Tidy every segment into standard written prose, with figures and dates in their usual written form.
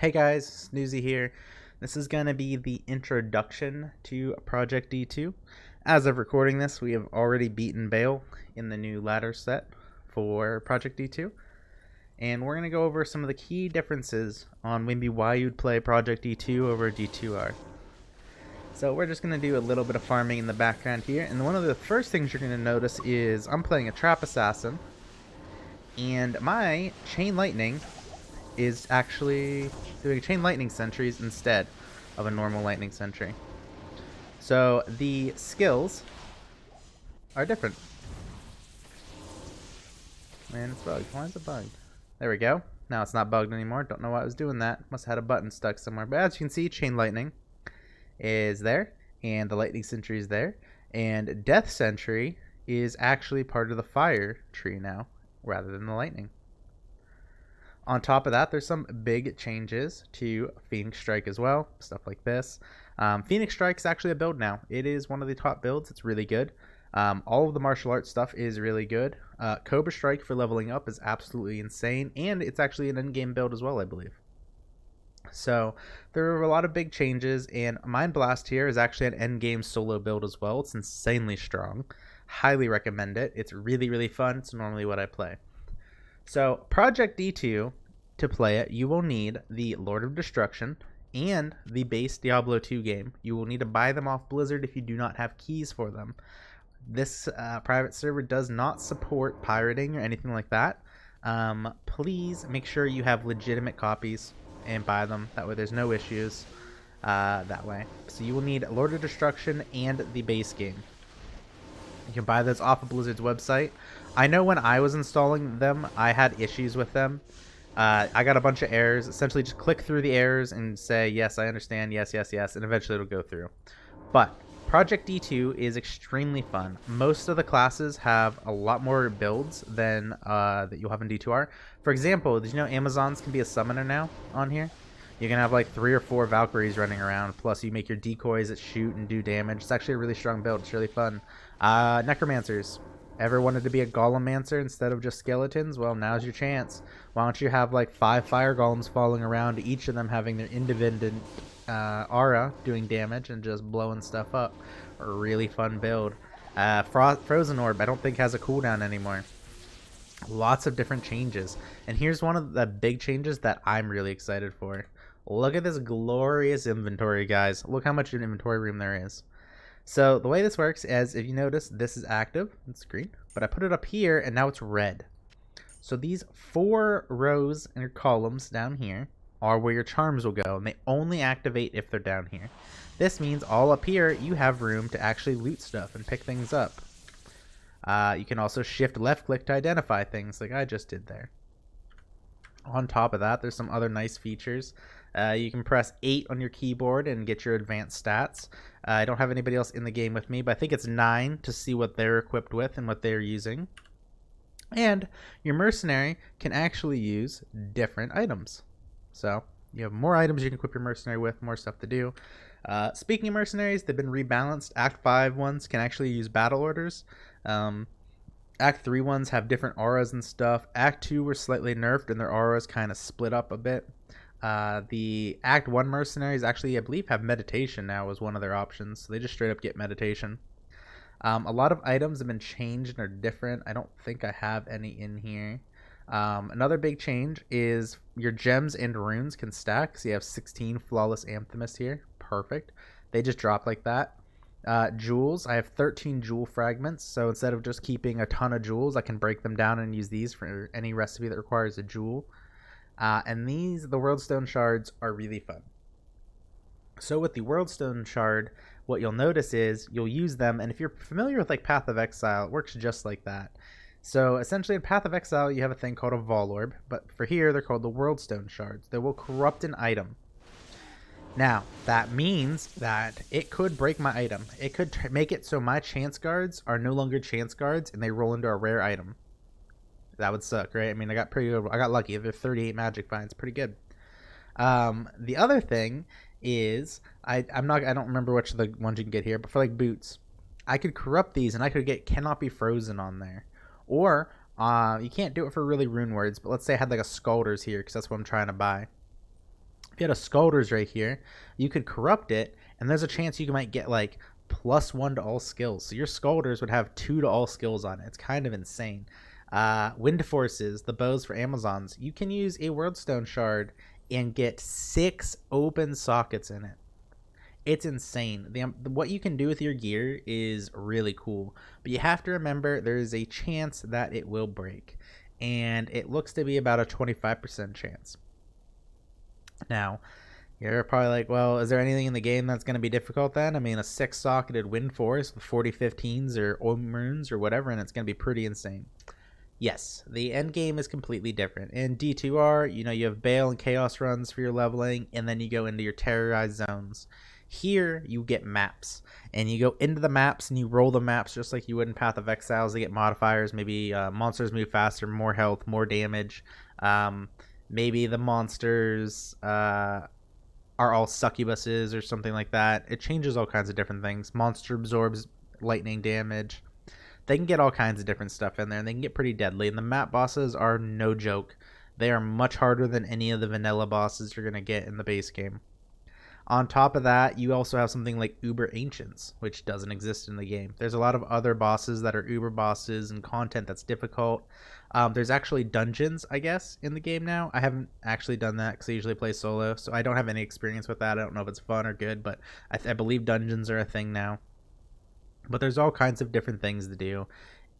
Hey guys, Snoozy here. This is going to be the introduction to Project D2. As of recording this, we have already beaten Bale in the new ladder set for Project D2. And we're going to go over some of the key differences on maybe why you'd play Project D2 over D2R. So we're just going to do a little bit of farming in the background here. And one of the first things you're going to notice is I'm playing a Trap Assassin. And my Chain Lightning is actually doing chain lightning sentries instead of a normal lightning sentry. So the skills are different. Man, it's bugged. Why is it bugged? There we go. Now it's not bugged anymore. Don't know why I was doing that. Must have had a button stuck somewhere. But as you can see, chain lightning is there, and the lightning sentry is there, and death sentry is actually part of the fire tree now rather than the lightning. On top of that, there's some big changes to Phoenix Strike as well, stuff like this. Phoenix Strike is actually a build now. It is one of the top builds. It's really good. All of the martial arts stuff is really good. Cobra Strike for leveling up is absolutely insane, and it's actually an endgame build as well, I believe. So there are a lot of big changes, and Mind Blast here is actually an endgame solo build as well. It's insanely strong. Highly recommend it. It's really, really fun. It's normally what I play. So Project D2, to play it, you will need the Lord of Destruction and the base Diablo 2 game. You will need to buy them off Blizzard if you do not have keys for them. This private server does not support pirating or anything like that. Please make sure you have legitimate copies and buy them. That way there's no issues that way. So you will need Lord of Destruction and the base game. You can buy those off of Blizzard's website. I know when I was installing them, I had issues with them. I got a bunch of errors. Essentially, just click through the errors and say, yes, I understand, yes, yes, yes, and eventually it'll go through. But Project D2 is extremely fun. Most of the classes have a lot more builds than that you'll have in D2R. For example, did you know Amazons can be a summoner now on here? You can have like 3 or 4 Valkyries running around, plus you make your decoys that shoot and do damage. It's actually a really strong build. It's really fun. Necromancers. Ever wanted to be a Golemancer instead of just skeletons? Well, now's your chance. Why don't you have like 5 fire golems falling around, each of them having their independent aura doing damage and just blowing stuff up. A really fun build. Frozen Orb I don't think has a cooldown anymore. Lots of different changes. And here's one of the big changes that I'm really excited for. Look at this glorious inventory, guys. Look how much inventory room there is. So the way this works is, if you notice, this is active. It's green. But I put it up here, and now it's red. So these 4 rows and columns down here are where your charms will go. And they only activate if they're down here. This means all up here, you have room to actually loot stuff and pick things up. You can also shift left click to identify things like I just did there. On top of that, there's some other nice features. You can press 8 on your keyboard and get your advanced stats. I don't have anybody else in the game with me, but I think it's 9 to see what they're equipped with and what they're using. And your mercenary can actually use different items. So you have more items you can equip your mercenary with, more stuff to do. Speaking of mercenaries, they've been rebalanced. Act 5 ones can actually use battle orders. Act 3 ones have different auras and stuff. Act 2 were slightly nerfed and their auras kind of split up a bit. The Act 1 mercenaries actually, I believe, have meditation now as one of their options. So they just straight up get meditation. A lot of items have been changed and are different. I don't think I have any in here. Another big change is your gems and runes can stack. So you have 16 Flawless Amethyst here. Perfect. They just drop like that. Jewels, I have 13 jewel fragments, so instead of just keeping a ton of jewels, I can break them down and use these for any recipe that requires a jewel. And the Worldstone shards are really fun. So with the Worldstone shard, what you'll notice is you'll use them, and if you're familiar with like Path of Exile, it works just like that. So essentially in Path of Exile, you have a thing called a Vol Orb, but for here, they're called the Worldstone shards. They will corrupt an item. Now, that means that it could break my item. It could make it so my chance guards are no longer chance guards and they roll into a rare item. That would suck, right? I mean, I got lucky. They're 38 magic finds, pretty good. The other thing is, I don't remember which of the ones you can get here, but for like boots, I could corrupt these and I could get cannot be frozen on there. Or you can't do it for really rune words, but let's say I had like a Scalders here because that's what I'm trying to buy. If If you had a Scolders right here, you could corrupt it, and there's a chance you might get like +1 to all skills. So your Scolders would have 2 to all skills on it. It's kind of insane. Wind Forces, the bows for Amazons. You can use a Worldstone Shard and get 6 open sockets in it. It's insane. What you can do with your gear is really cool, but you have to remember there is a chance that it will break, and it looks to be about a 25% chance. Now, you're probably like, well, is there anything in the game that's going to be difficult then? I mean, a 6-socketed Wind Force with 40-15s or Runes or whatever, and it's going to be pretty insane. Yes, the end game is completely different. In D2R, you have Bale and Chaos runs for your leveling, and then you go into your terrorized zones. Here, you get maps, and you go into the maps and you roll the maps just like you would in Path of Exiles. They get modifiers. Maybe monsters move faster, more health, more damage. Maybe the monsters are all succubuses or something like that. It changes all kinds of different things. Monster absorbs lightning damage. They can get all kinds of different stuff in there, and they can get pretty deadly. And the map bosses are no joke. They are much harder than any of the vanilla bosses you're going to get in the base game. On top of that, you also have something like Uber Ancients, which doesn't exist in the game. There's a lot of other bosses that are Uber bosses and content that's difficult. There's actually dungeons, I guess, in the game now. I haven't actually done that because I usually play solo, so I don't have any experience with that. I don't know if it's fun or good, but I believe dungeons are a thing now. But there's all kinds of different things to do,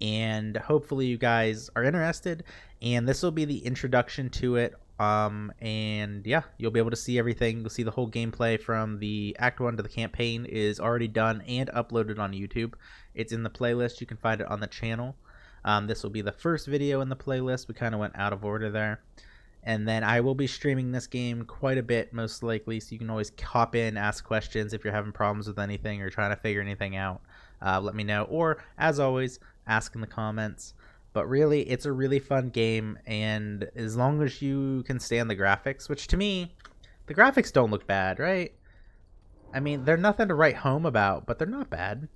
and hopefully you guys are interested, and this will be the introduction to it. And yeah, you'll be able to see everything. You'll see the whole gameplay from the Act 1 to the campaign is already done and uploaded on YouTube. It's in the playlist. You can find it on the channel. This will be the first video in the playlist. We kind of went out of order there. And then I will be streaming this game quite a bit, most likely, so you can always hop in, ask questions if you're having problems with anything or trying to figure anything out. Let me know. Or, as always, ask in the comments. But really, it's a really fun game, and as long as you can stand the graphics, which to me, the graphics don't look bad, right? I mean, they're nothing to write home about, but they're not bad.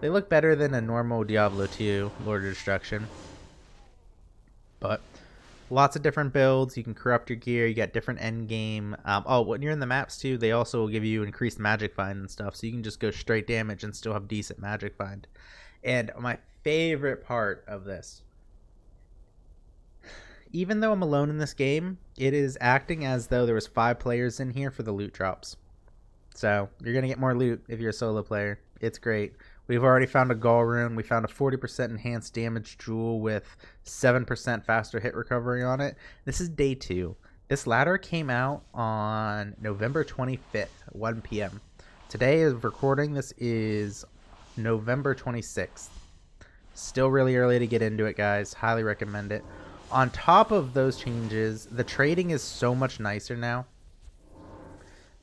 They look better than a normal Diablo 2 Lord of Destruction. But lots of different builds. You can corrupt your gear. You got different end game. When you're in the maps too, they also will give you increased magic find and stuff, so you can just go straight damage and still have decent magic find. And my favorite part of this, even though I'm alone in this game, it is acting as though there was 5 players in here for the loot drops. So you're gonna get more loot if you're a solo player. It's great. We've already found a Gall rune. We found a 40% enhanced damage jewel with 7% faster hit recovery on it. This is day 2. This ladder came out on November 25th, 1 p.m. Today is recording. This is November 26th. Still really early to get into it, guys. Highly recommend it. On top of those changes, the trading is so much nicer now.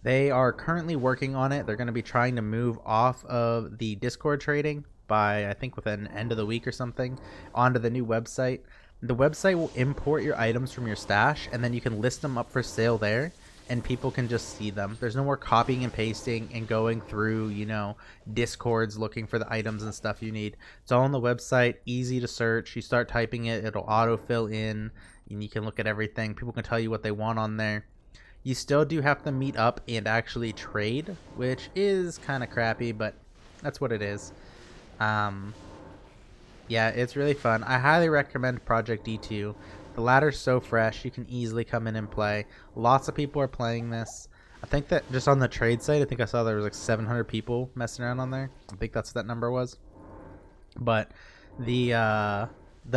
They are currently working on it. They're going to be trying to move off of the Discord trading by, I think, within the end of the week or something, onto the new website. The website will import your items from your stash, and then you can list them up for sale there, and people can just see them. There's no more copying and pasting and going through, Discords looking for the items and stuff you need. It's all on the website, easy to search. You start typing it, it'll autofill in, and you can look at everything. People can tell you what they want on there. You still do have to meet up and actually trade, which is kind of crappy, but that's what it is. Yeah, it's really fun. I highly recommend Project D2. The ladder's so fresh, you can easily come in and play. Lots of people are playing this. I think that just on the trade site, I think I saw there was like 700 people messing around on there. I think that's what that number was. But the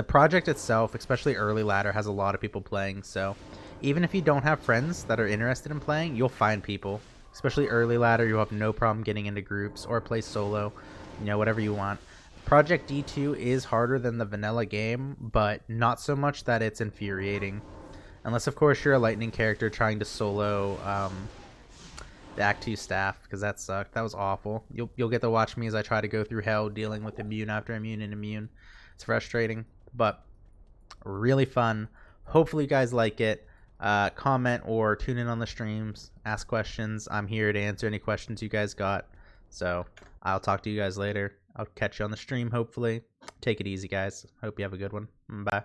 project itself, especially early ladder, has a lot of people playing, so even if you don't have friends that are interested in playing, you'll find people. Especially early ladder, you'll have no problem getting into groups or play solo, whatever you want. Project D2 is harder than the vanilla game, but not so much that it's infuriating. Unless, of course, you're a lightning character trying to solo the Act 2 staff, because that sucked. That was awful. You'll get to watch me as I try to go through hell dealing with immune after immune and immune. It's frustrating, but really fun. Hopefully you guys like it. Comment or tune in on the streams, ask questions. I'm here to answer any questions you guys got. So I'll talk to you guys later. I'll catch you on the stream, hopefully. Take it easy, guys. Hope you have a good one. Bye.